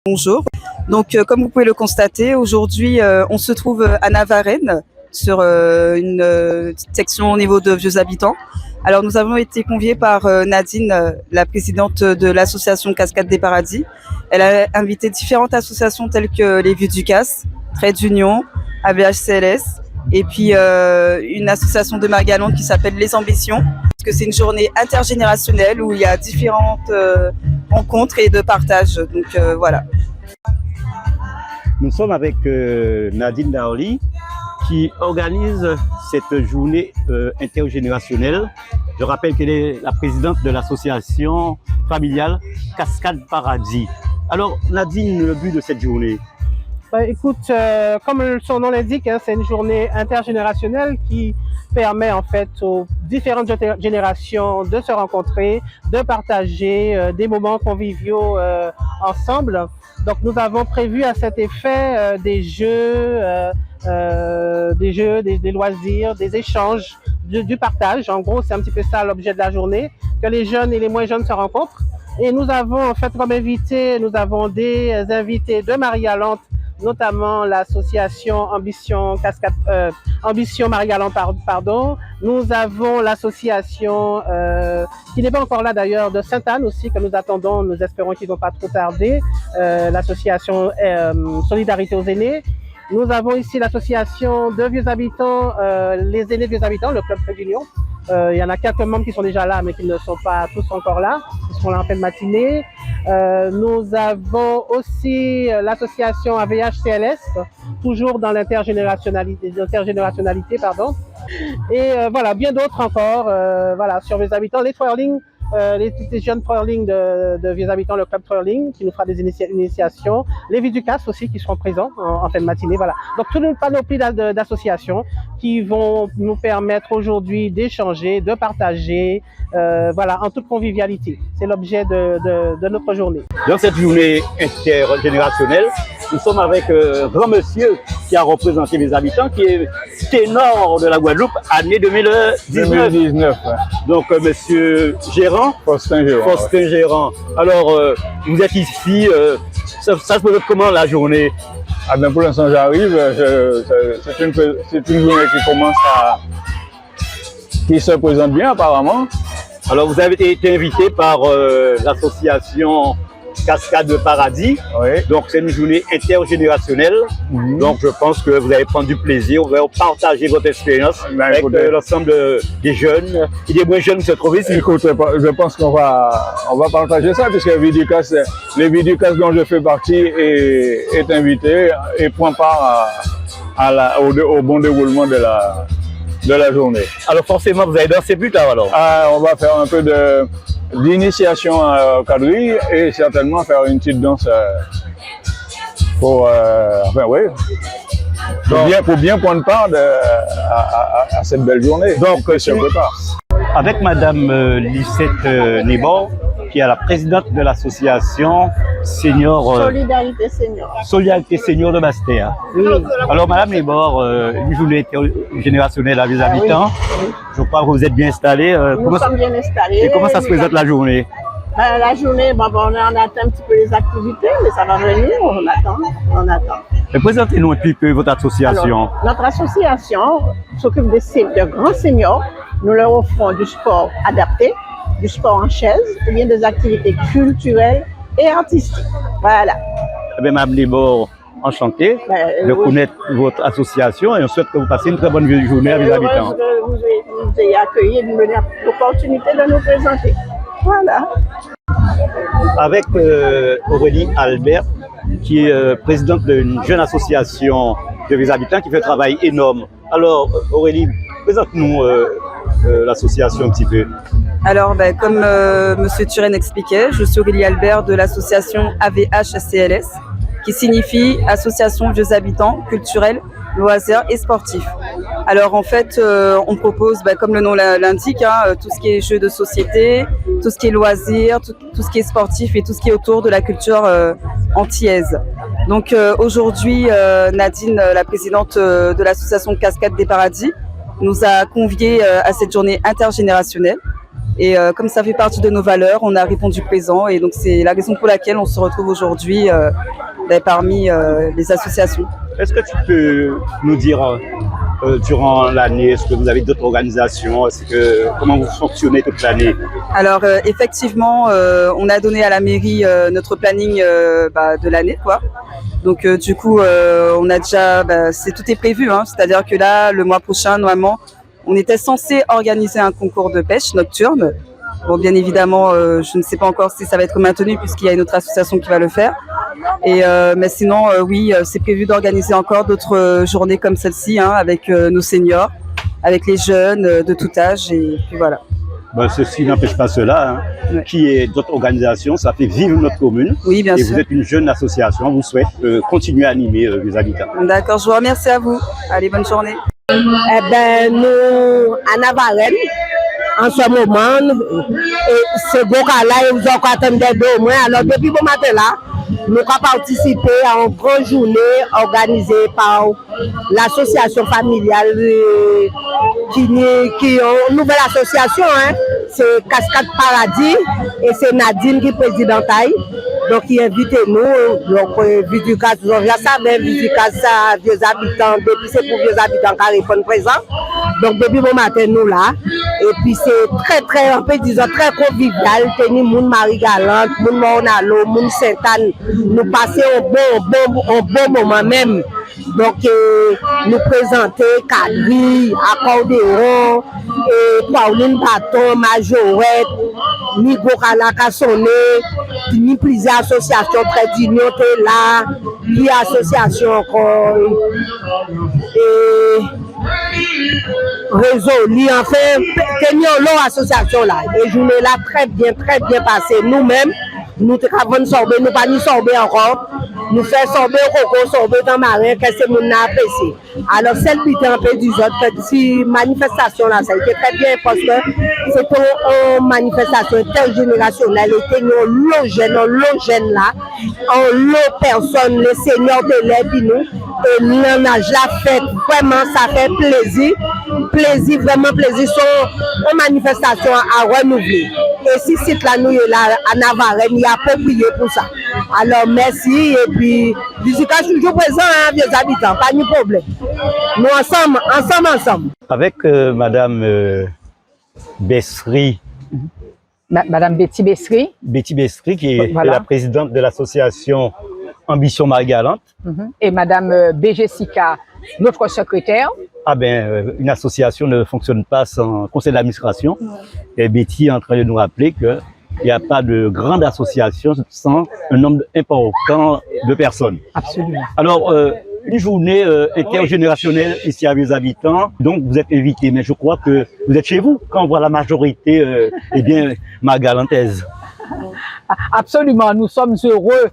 Bonjour. Donc, comme vous pouvez le constater, aujourd'hui, on se trouve à Navarenne sur une petite section au niveau de Vieux Habitants. Alors, nous avons été conviés par Nadine, la présidente de l'association Cascade des Paradis. Elle a invité différentes associations telles que les Vieux du Casse, Trade d'Union, AVHCLS, et puis une association de Margalonde qui s'appelle Les Ambitions. Parce que c'est une journée intergénérationnelle où il y a différentes rencontres et de partage. Donc voilà. Nous sommes avec Nadine Daoli qui organise cette journée intergénérationnelle. Je rappelle qu'elle est la présidente de l'association familiale Cascade Paradis. Alors Nadine, le but de cette journée? Écoute, comme son nom l'indique, hein, c'est une journée intergénérationnelle qui permet en fait aux différentes générations de se rencontrer, de partager des moments conviviaux ensemble. Donc nous avons prévu à cet effet des jeux, des loisirs, des échanges, du partage. En gros, c'est un petit peu ça l'objet de la journée, que les jeunes et les moins jeunes se rencontrent. Et nous avons en fait comme invités, nous avons des invités de Marie-Galante, notamment l'association Ambition Marie-Galante, pardon. Nous avons l'association qui n'est pas encore là d'ailleurs de Sainte-Anne aussi, que nous attendons, nous espérons qu'ils ne vont pas trop tarder, l'association Solidarité aux aînés. Nous avons ici l'association de Vieux Habitants, les aînés Vieux Habitants, le club Trade d'Union. Il y en a quelques membres qui sont déjà là, mais qui ne sont pas tous encore là. Ils seront là en fin de matinée. Nous avons aussi l'association AVHCLS, toujours dans l'intergénérationnalité, Et voilà, bien d'autres encore. Voilà, sur Vieux Habitants, les twirling, les jeunes twirling de Vieux Habitants, le club twirling, qui nous fera des initiations. Les Vieux du Casse aussi, qui seront présents en fin de matinée. Voilà. Donc, toute une panoplie d'associations qui vont nous permettre aujourd'hui d'échanger, de partager, voilà, en toute convivialité. C'est l'objet de notre journée. Dans cette journée intergénérationnelle, nous sommes avec un grand monsieur qui a représenté les habitants, qui est ténor de la Guadeloupe, année 2019. Donc, monsieur Gérant. Faustin Gérant. Alors, vous êtes ici, ça se présente comment la journée? Ah ben pour l'instant j'arrive, c'est une journée qui se présente bien apparemment. Alors vous avez été invité par l'association Cascade de Paradis. Oui. Donc c'est une journée intergénérationnelle. Donc je pense que vous allez prendre du plaisir, vous allez partager votre expérience avec l'ensemble des jeunes et des moins jeunes qui se trouvent ici. Écoute, je pense qu'on va partager ça puisque les Viducas dont je fais partie est invité et prend part au bon déroulement de la journée. Alors forcément vous allez danser plus tard alors? On va faire un peu d'initiation au quadrille et certainement faire une petite danse pour bien prendre part à cette belle journée. Donc, avec Madame Lisette Nebor, qui est la présidente de l'association Solidarité Senior de Bastia. Oui. Alors, Madame Nebor, une journée générationnelle à Vieux Habitants. Je crois que vous êtes bien installés. Nous sommes bien installés. Et comment ça se présente la journée? La journée, on attend un petit peu les activités, mais ça va venir, on attend. Et présentez-nous un petit peu votre association. Alors, notre association s'occupe de grands seniors. Nous leur offrons du sport adapté, du sport en chaise, ou bien des activités culturelles et artistiques. Voilà. Eh bien, Mme Nebor, enchanté de connaître votre association et on souhaite que vous passiez une très bonne journée à Vieux Habitants. Vous ayez accueilli et de nous donner l'opportunité de nous présenter. Voilà. Avec Aurélie Albert, qui est présidente d'une jeune association de Vieux Habitants qui fait un travail énorme. Alors, Aurélie, présente-nous l'association un petit peu. Alors, comme Monsieur Turenne expliquait, je suis Aurélie Albert de l'association AVHCLS, qui signifie Association Vieux Habitants Culturels, Loisirs et Sportifs. Alors en fait, on propose, comme le nom l'indique, tout ce qui est jeux de société, tout ce qui est loisirs, tout ce qui est sportif et tout ce qui est autour de la culture antillaise. Donc aujourd'hui, Nadine, la présidente de l'association Cascade des Paradis, nous a conviés à cette journée intergénérationnelle. Et comme ça fait partie de nos valeurs, on a répondu présent. Et donc c'est la raison pour laquelle on se retrouve aujourd'hui parmi les associations. Est-ce que tu peux nous dire, durant l'année, est-ce que vous avez d'autres organisations? Comment vous fonctionnez toute l'année? Alors effectivement, on a donné à la mairie notre planning de l'année, quoi. Donc du coup, on a déjà, tout est prévu, hein. C'est-à-dire que là, le mois prochain, normalement, on était censé organiser un concours de pêche nocturne. Bon, bien évidemment, je ne sais pas encore si ça va être maintenu puisqu'il y a une autre association qui va le faire. Mais sinon, oui, c'est prévu d'organiser encore d'autres journées comme celle-ci, hein, avec nos seniors, avec les jeunes de tout âge, et puis voilà. Ceci n'empêche pas cela, hein. Ouais. Qui est d'autres organisations, ça fait vivre notre commune. Oui, bien sûr. Et vous êtes une jeune association, on vous souhaite continuer à animer les habitants. D'accord, je vous remercie à vous. Allez, bonne journée. Eh bien, nous, à Navarenne, en ce moment, ce beau cas-là, ils ont attendu au moins. Alors, depuis ce matin-là, nous avons participé à une grande journée organisée par l'association familiale qui est une nouvelle association. Hein. C'est Cascade Paradis et c'est Nadine qui est présidente. Donc, il invite nous. Donc, Viducas, vous avez ça, mais Viducas, vieux habitants, depuis c'est pour vieux habitants qui répondent présent. Donc, depuis ce matin, nous là. Et puis, c'est très, on peut dire, très convivial. Tenir moun Marie-Galante, moun Mornalo, moun Sainte-Anne. Nous passer un bon moment même. Donc, nous présenter quadrille, accordéon, Pauline Baton, Majorette, Nigo Kalaka Sonné, ni plusieurs associations très d'union là, qui association encore, résolu, enfin, tenir leur association là. Et journée là très bien passé. Nous-mêmes, nous avons sorbet, nous pas ni sorbet encore. Nous faisons sorbet au coco, sorbet dans marin, qu'est-ce que nous avons apprécié. Alors, celle qui était un peu du autre, si manifestation là, ça a été très bien parce que c'était une manifestation intergénérationnelle, et que nous, l'eau là, en l'eau personne, les seniors de l'aide, nous, et l'âge la fête, vraiment, ça fait plaisir, vraiment plaisir, sur une manifestation à renouveler. Et si c'est là, nous, là, à Navarenne, il y a approprié pour ça. Alors, merci, et puis, Viducas toujours présent, hein, vieux habitants, pas de problème. Nous ensemble. Avec Madame Bessry. Madame Betty Bessry. Betty Bessry, qui est la présidente de l'association Ambition Marie-Galante. Et Madame Béjessica, notre secrétaire. Ah ben, une association ne fonctionne pas sans conseil d'administration. Et Betty est en train de nous rappeler qu'il n'y a pas de grande association sans un nombre important de personnes. Absolument. Alors, une journée intergénérationnelle ici à Vieux Habitants, donc vous êtes invités, mais je crois que vous êtes chez vous quand on voit la majorité margalantaise. Absolument, nous sommes heureux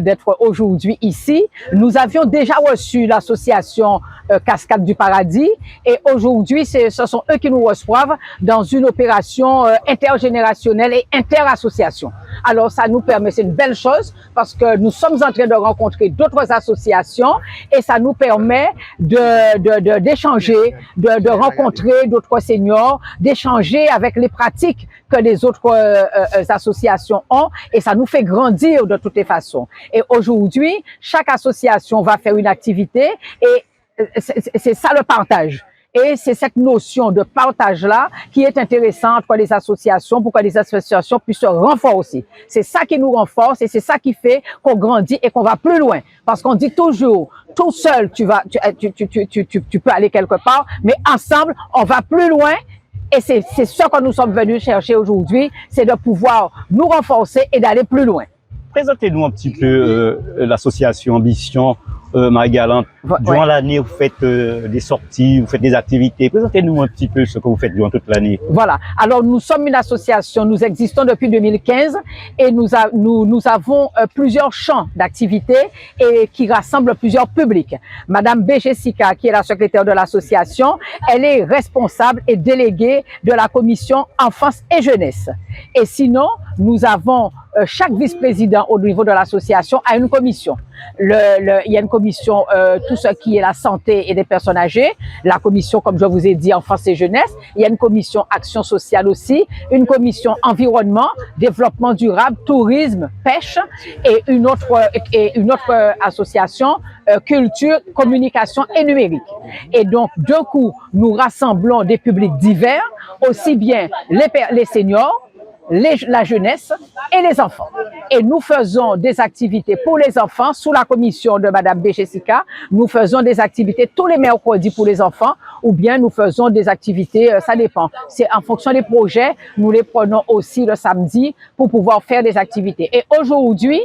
d'être aujourd'hui ici. Nous avions déjà reçu l'association Cascade du Paradis et aujourd'hui, ce sont eux qui nous reçoivent dans une opération intergénérationnelle et interassociation. Alors, ça nous permet, c'est une belle chose parce que nous sommes en train de rencontrer d'autres associations et ça nous permet d'échanger, de rencontrer d'autres seniors, d'échanger avec les pratiques que les autres associations ont et ça nous fait grandir de toutes les façons. Et aujourd'hui, chaque association va faire une activité et c'est ça le partage. Et c'est cette notion de partage-là qui est intéressante pour les associations, pour que les associations puissent se renforcer. C'est ça qui nous renforce et c'est ça qui fait qu'on grandit et qu'on va plus loin. Parce qu'on dit toujours, tout seul, tu peux aller quelque part, mais ensemble, on va plus loin. Et c'est ce que nous sommes venus chercher aujourd'hui, c'est de pouvoir nous renforcer et d'aller plus loin. Présentez-nous un petit peu l'association Ambition Marie-Galante. Durant l'année, vous faites des sorties, vous faites des activités. Présentez-nous un petit peu ce que vous faites durant toute l'année. Voilà. Alors, nous sommes une association, nous existons depuis 2015 et nous avons plusieurs champs d'activités et qui rassemblent plusieurs publics. Madame Béjessica, qui est la secrétaire de l'association, elle est responsable et déléguée de la commission enfance et jeunesse. Et sinon, nous avons chaque vice-président au niveau de l'association a une commission. Il y a une commission, tout ce qui est la santé et des personnes âgées, la commission, comme je vous ai dit, enfance et jeunesse, il y a une commission action sociale aussi, une commission environnement, développement durable, tourisme, pêche et une autre association, culture, communication et numérique. Et donc, d'un coup, nous rassemblons des publics divers, aussi bien les seniors, la jeunesse et les enfants. Et nous faisons des activités pour les enfants sous la commission de Madame B. Jessica. Nous faisons des activités tous les mercredis pour les enfants ou bien nous faisons des activités, ça dépend. C'est en fonction des projets, nous les prenons aussi le samedi pour pouvoir faire des activités. Et aujourd'hui,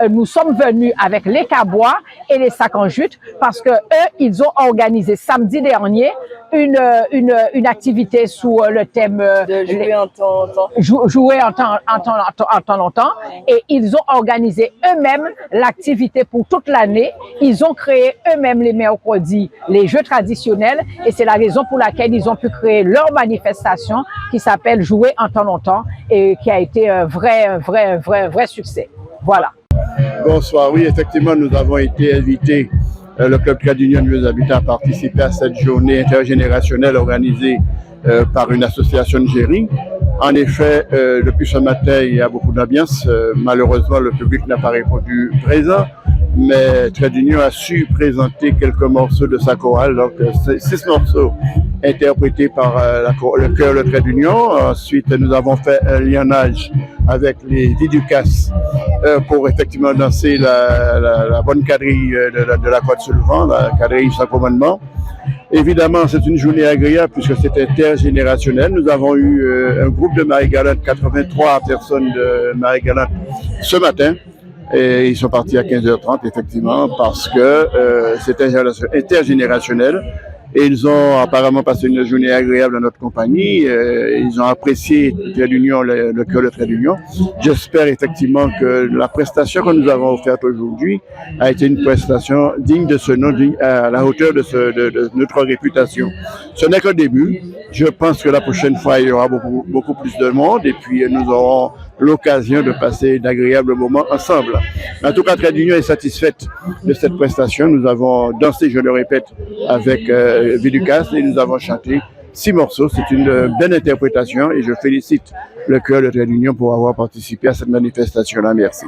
nous sommes venus avec les cabois et les sacs en jute parce que eux, ils ont organisé samedi dernier une activité sous le thème de jouer en temps. Jouer en temps longtemps et ils ont organisé eux-mêmes l'activité pour toute l'année. Ils ont créé eux-mêmes les mercredis les jeux traditionnels et c'est la raison pour laquelle ils ont pu créer leur manifestation qui s'appelle Jouer en temps longtemps et qui a été un vrai succès. Voilà. Bonsoir, oui, effectivement, nous avons été invités, le Club Trade Union Vieux Habitat, à participer à cette journée intergénérationnelle organisée par une association de Géry. En effet, depuis ce matin, il y a beaucoup d'ambiance. Malheureusement, le public n'a pas répondu présent, mais Trade Union a su présenter quelques morceaux de sa chorale, donc 6 morceaux interprétés par le chœur de Trade Union. Ensuite, nous avons fait un lionnage avec les Viducas pour effectivement danser la bonne quadrille de la Côte sur le vent, la quadrille sans commandement. Évidemment, c'est une journée agréable puisque c'est intergénérationnel. Nous avons eu un groupe de Marie-Galante, 83 personnes de Marie-Galante ce matin. Et ils sont partis à 15h30, effectivement, parce que c'est intergénérationnel. Et ils ont apparemment passé une journée agréable dans notre compagnie. Ils ont apprécié le cœur de Trade Union. J'espère effectivement que la prestation que nous avons offerte aujourd'hui a été une prestation digne de ce nom, à la hauteur de notre réputation. Ce n'est qu'un début. Je pense que la prochaine fois, il y aura beaucoup plus de monde et puis nous aurons l'occasion de passer d'agréables moments ensemble. En tout cas, Trade Union est satisfaite de cette prestation. Nous avons dansé, je le répète, avec Viducas et nous avons chanté 6 morceaux. C'est une belle interprétation et je félicite le chœur de Trade Union pour avoir participé à cette manifestation-là. Merci.